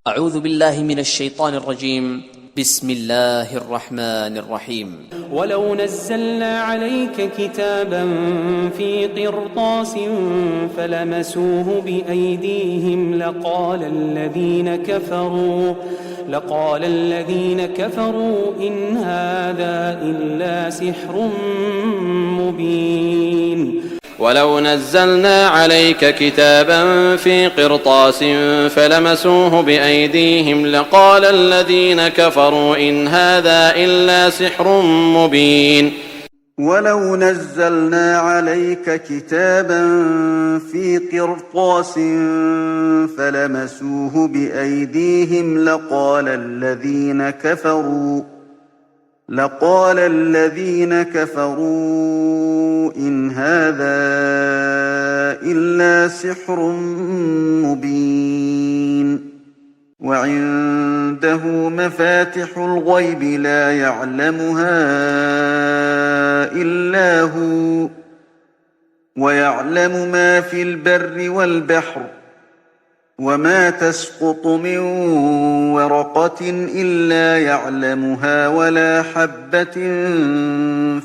أعوذ بالله من الشيطان الرجيم. بسم الله الرحمن الرحيم. ولو نزلنا عليك كتابا في قرطاس فلمسوه بأيديهم لقال الذين كفروا إن هذا إلا سحر مبين. ولو نزلنا عليك كتابا في قرطاس فلمسوه بأيديهم لقال الذين كفروا إن هذا إلا سحر مبين. ولو نزلنا عليك كتابا في قرطاس فلمسوه بأيديهم لقال الذين كفروا إن هذا إلا سحر مبين. وعنده مفاتح الغيب لا يعلمها إلا هو ويعلم ما في البر والبحر وما تسقط من ورقة إلا يعلمها ولا حبة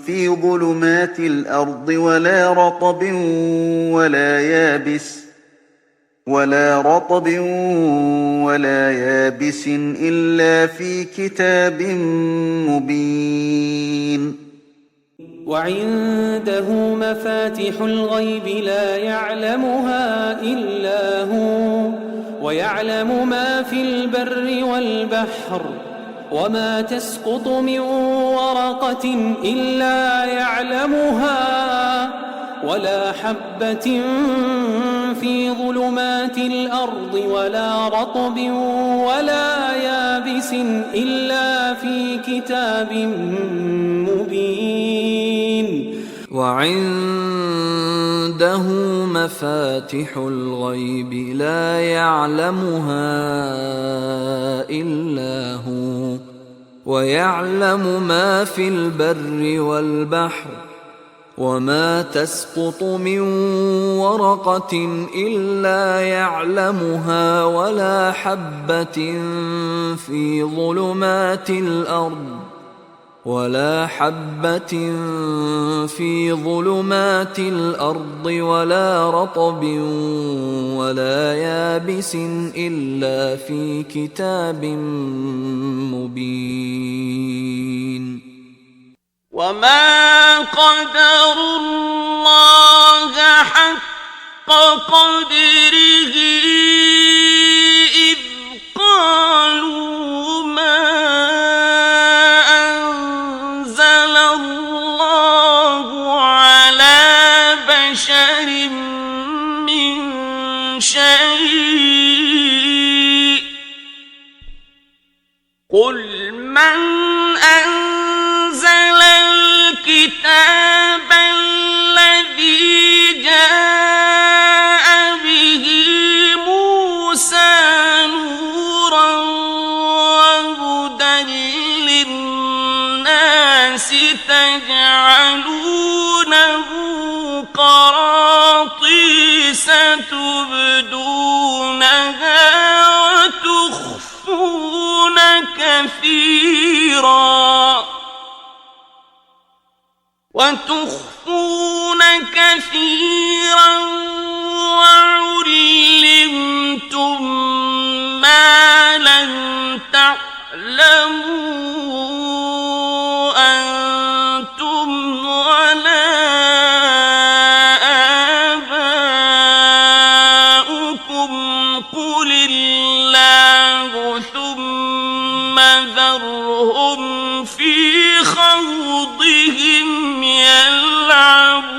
في ظلمات الأرض ولا رطب ولا يابس إلا في كتاب مبين. وعنده مفاتح الغيب لا يعلمها إلا هو ويعلم ما في البر والبحر وما تسقط من ورقة إلا يعلمها ولا حبة في ظلمات الأرض ولا رطب ولا يابس إلا في كتاب مبين. وعنده مفاتح الغيب لا يعلمها إلا هو ويعلم ما في البر والبحر وما تسقط من ورقة إلا يعلمها ولا حبة في ظلمات الأرض ولا رطب ولا يابس إلا في كتاب مبين. وما قدروا الله حق قدره إذ قالوا ما أنزل الله على بشر من شيء قل من أنزل الكتاب الذي جاء به موسى نورا وهدى للناس تجعلونه قراطيس تبدونها وتخفون كثيرا وعلمتم ما لم تعلموا أنتم ولا آباؤكم قل الله ثم ذرهم في خوضهم يلعبون.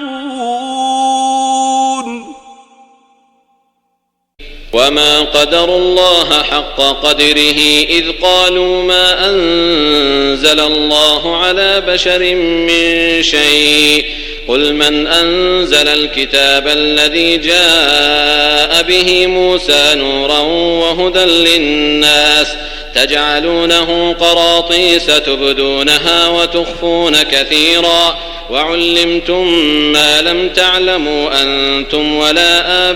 وما قدروا الله حق قدره إذ قالوا ما أنزل الله على بشر من شيء قل من أنزل الكتاب الذي جاء به موسى نورا وهدى للناس تجعلونه قراطيس تبدونها وتخفون كثيرا وعلمتم ما لم تعلموا أنتم ولا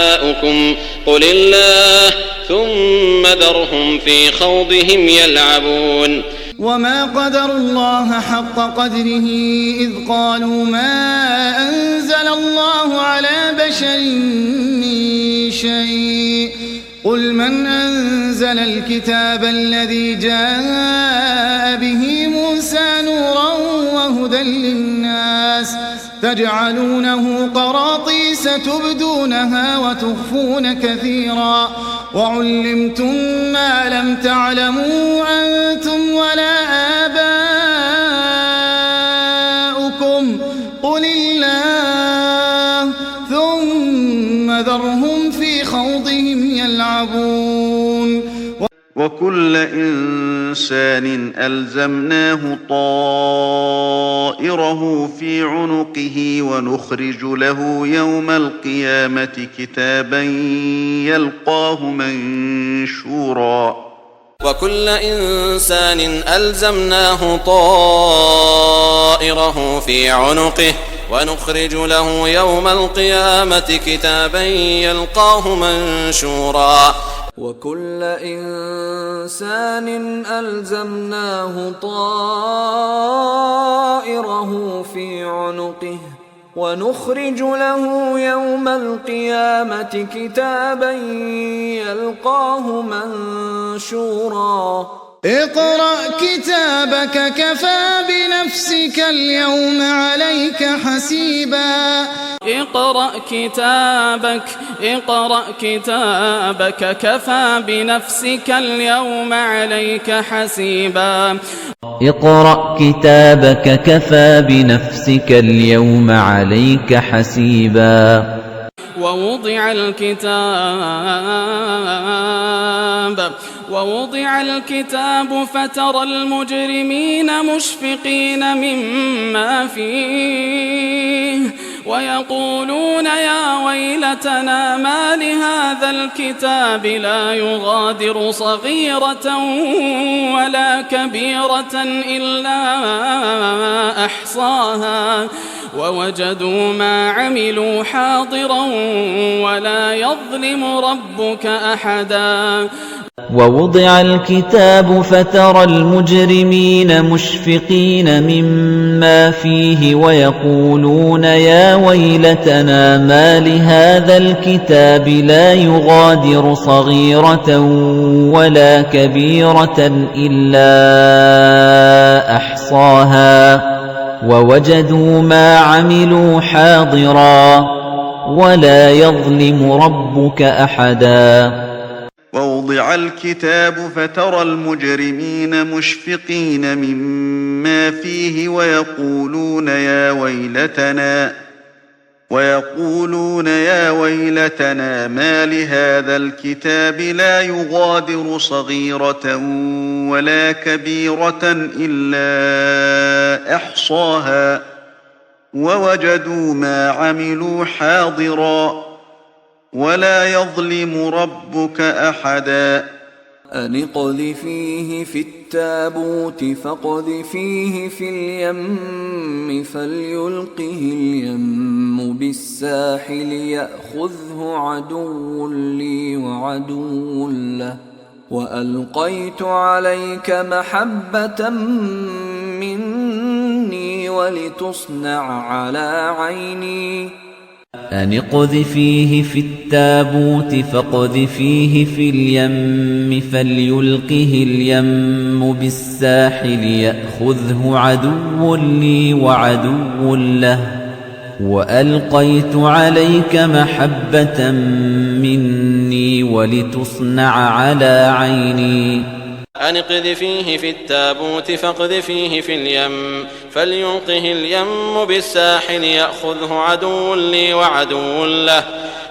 آباؤكم قل الله ثم ذرهم في خوضهم يلعبون وما قدروا الله حق قدره إذ قالوا ما أنزل الله على بشر من شيء قل من أنزل الكتاب الذي جاء به موسى نورا وهدى للناس تجعلونه قراطيس تبدونها وتخفون كثيرا وعلمتم ما لم تعلموا أنتم ولا آباؤكم قل الله ثم ذرهم في خوضهم يلعبون وكل إنسان ألزمناه طائره في عنقه ونخرج له يوم القيامة كتابا يلقاه منشورا وكل إنسان ألزمناه طائره في عنقه ونخرج له يوم القيامة كتابا يلقاه منشورا وكل إنسان ألزمناه طائره في عنقه ونخرج له يوم القيامة كتابا يلقاه منشورا اقرأ كتابك كفى بنفسك اليوم عليك حسيبا اقرأ كتابك كفى بنفسك اليوم عليك حسيبا اقرأ كتابك كفى بنفسك اليوم عليك حسيبا ووضع الكتاب فترى المجرمين مشفقين مما فيه ويقولون يا ويلتنا ما لهذا الكتاب لا يغادر صغيرة ولا كبيرة إلا أحصاها ووجدوا ما عملوا حاضرا ولا يظلم ربك أحدا ووضع الكتاب فترى المجرمين مشفقين مما فيه ويقولون يا ويلتنا ما لهذا الكتاب لا يغادر صغيرة ولا كبيرة إلا أحصاها ووجدوا ما عملوا حاضرا ولا يظلم ربك أحدا ووضع الكتاب فترى المجرمين مشفقين مما فيه ويقولون يا ويلتنا ما لهذا الكتاب لا يغادر صغيرة ولا كبيرة إلا أحصاها ووجدوا ما عملوا حاضرا ولا يظلم ربك أحدا أن اقذفيه في التابوت فاقذفيه في اليم فليلقه اليم بالساحل يأخذه عدو لي وعدو له وألقيت عليك محبة مني ولتصنع على عيني أن اقذفيه في التابوت فاقذفيه في اليم فليلقه اليم بالساحل يأخذه عدو لي وعدو له وألقيت عليك محبة مني ولتصنع على عيني أن اقذفيه في التابوت فاقذفيه في اليم فليلقه اليم بالساحل يأخذه عدو لي وعدو له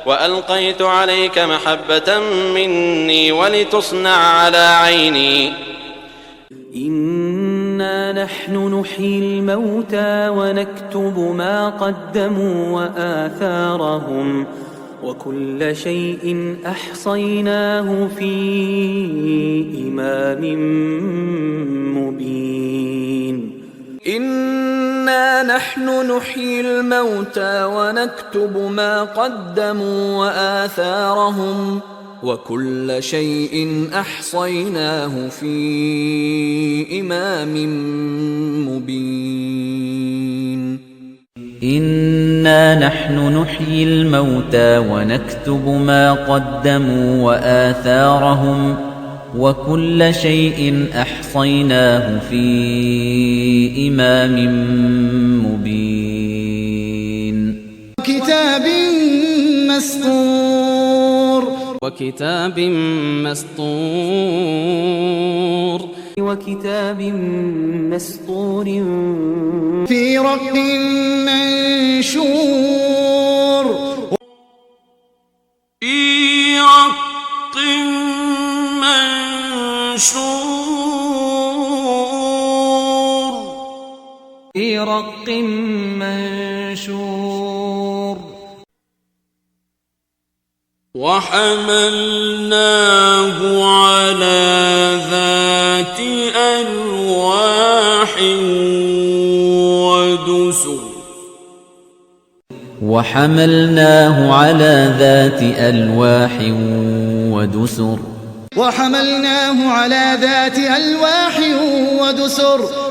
وألقيت عليك محبة مني ولتصنع على عيني إنا نحن نحيي الموتى ونكتب ما قدموا وآثارهم وكل شيء أحصيناه في إمام مبين إنا نحن نحيي الموتى ونكتب ما قدموا وآثارهم وكل شيء أحصيناه في إمام مبين إنا نحن نحيي الموتى ونكتب ما قدموا وآثارهم وكل شيء أحصيناه في إمام مبين كتاب مسطور وكتاب مسطور وكتاب مسطور في رق منشور في رق منشور في رق منشور وحملناه على ذات ألواح ودسر وحملناه على ذات ألواح ودسر وحملناه على ذات ألواح ودسر